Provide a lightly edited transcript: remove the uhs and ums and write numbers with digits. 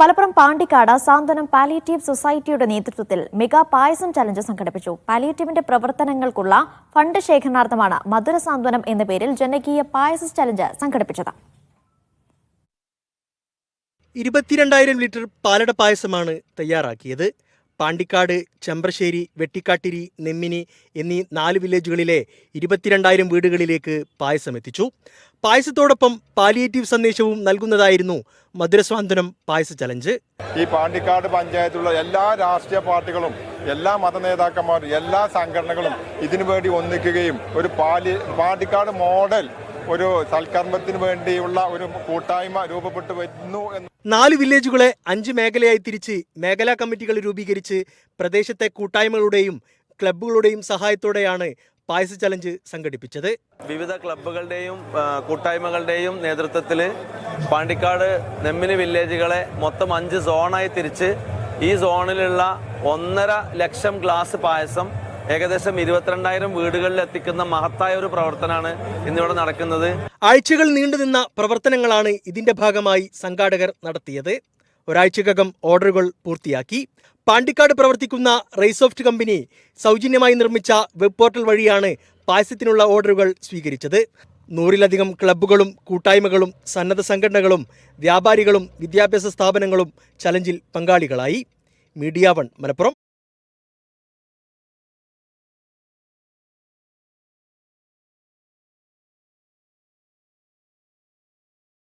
മലപ്പുറം പാണ്ടിക്കാട് സാന്ത്വനം palliative സൊസൈറ്റിയുടെ നേതൃത്വത്തിൽ mega പായസം challenge സംഘടിപ്പിച്ചു. പാലിയേറ്റീവിന്റെ പ്രവർത്തനങ്ങൾക്കുള്ള ഫണ്ട് ശേഖരണാർത്ഥമാണ് മധുര സാന്ത്വനം എന്ന പേരിൽ ജനകീയ പായസ ചലഞ്ച് സംഘടിപ്പിച്ചത്. 22,000 ലിറ്റർ പാലട പായസമാണ് തയ്യാറാക്കിയത്. പാണ്ടിക്കാട്, ചെമ്പ്രശ്ശേരി, വെട്ടിക്കാട്ടിരി, നെമ്മിനി എന്നീ 4 വില്ലേജുകളിലെ 22,000 വീടുകളിലേക്ക് പായസം എത്തിച്ചു. പായസത്തോടൊപ്പം പാലിയേറ്റീവ് സന്ദേശവും നൽകുന്നതായിരുന്നു മധുരസ്വാന്തനം പായസ ചലഞ്ച്. ഈ പാണ്ടിക്കാട് പഞ്ചായത്തിലുള്ള എല്ലാ രാഷ്ട്രീയ പാർട്ടികളും, എല്ലാ മതനേതാക്കന്മാരും, എല്ലാ സംഘടനകളും ഇതിനുവേണ്ടി ഒന്നിക്കുകയും ഒരു പാണ്ടിക്കാട് മോഡൽ ഒരു സൽക്കർമ്മത്തിന് വേണ്ടിയുള്ള ഒരു കൂട്ടായ്മ രൂപപ്പെട്ടു വരുന്നു. 4 വില്ലേജുകളെ 5 മേഖലയായി തിരിച്ച് മേഖലാ കമ്മിറ്റികൾ രൂപീകരിച്ച് പ്രദേശത്തെ കൂട്ടായ്മകളുടെയും ക്ലബ്ബുകളുടെയും സഹായത്തോടെയാണ് പായസ ചലഞ്ച് സംഘടിപ്പിച്ചത്. വിവിധ ക്ലബ്ബുകളുടെയും കൂട്ടായ്മകളുടെയും നേതൃത്വത്തിൽ പാണ്ടിക്കാട് നെമ്മിനി വില്ലേജുകളെ മൊത്തം 5 സോണായി തിരിച്ച് ഈ സോണിലുള്ള 1.5 ലക്ഷം ഗ്ലാസ് പായസം ഏകദേശം 22,000 വീടുകളിൽ എത്തിക്കുന്ന മഹത്തായ ഒരു പ്രവർത്തനമാണ് ഇന്നിവിടെ നടക്കുന്നത്. ആഴ്ചകൾ നീണ്ടുനിന്ന പ്രവർത്തനങ്ങളാണ് ഇതിന്റെ ഭാഗമായി സംഘാടകർ നടത്തിയത്. ഒരാഴ്ചക്കകം ഓർഡറുകൾ പൂർത്തിയാക്കി. പാണ്ടിക്കാട് പ്രവർത്തിക്കുന്ന റൈസോഫ്റ്റ് കമ്പനി സൗജന്യമായി നിർമ്മിച്ച വെബ് പോർട്ടൽ വഴിയാണ് പായസത്തിനുള്ള ഓർഡറുകൾ സ്വീകരിച്ചത്. 100-ലധികം ക്ലബ്ബുകളും കൂട്ടായ്മകളും സന്നദ്ധ സംഘടനകളും വ്യാപാരികളും വിദ്യാഭ്യാസ സ്ഥാപനങ്ങളും ചലഞ്ചിൽ പങ്കാളികളായി. മീഡിയ 1 മലപ്പുറം.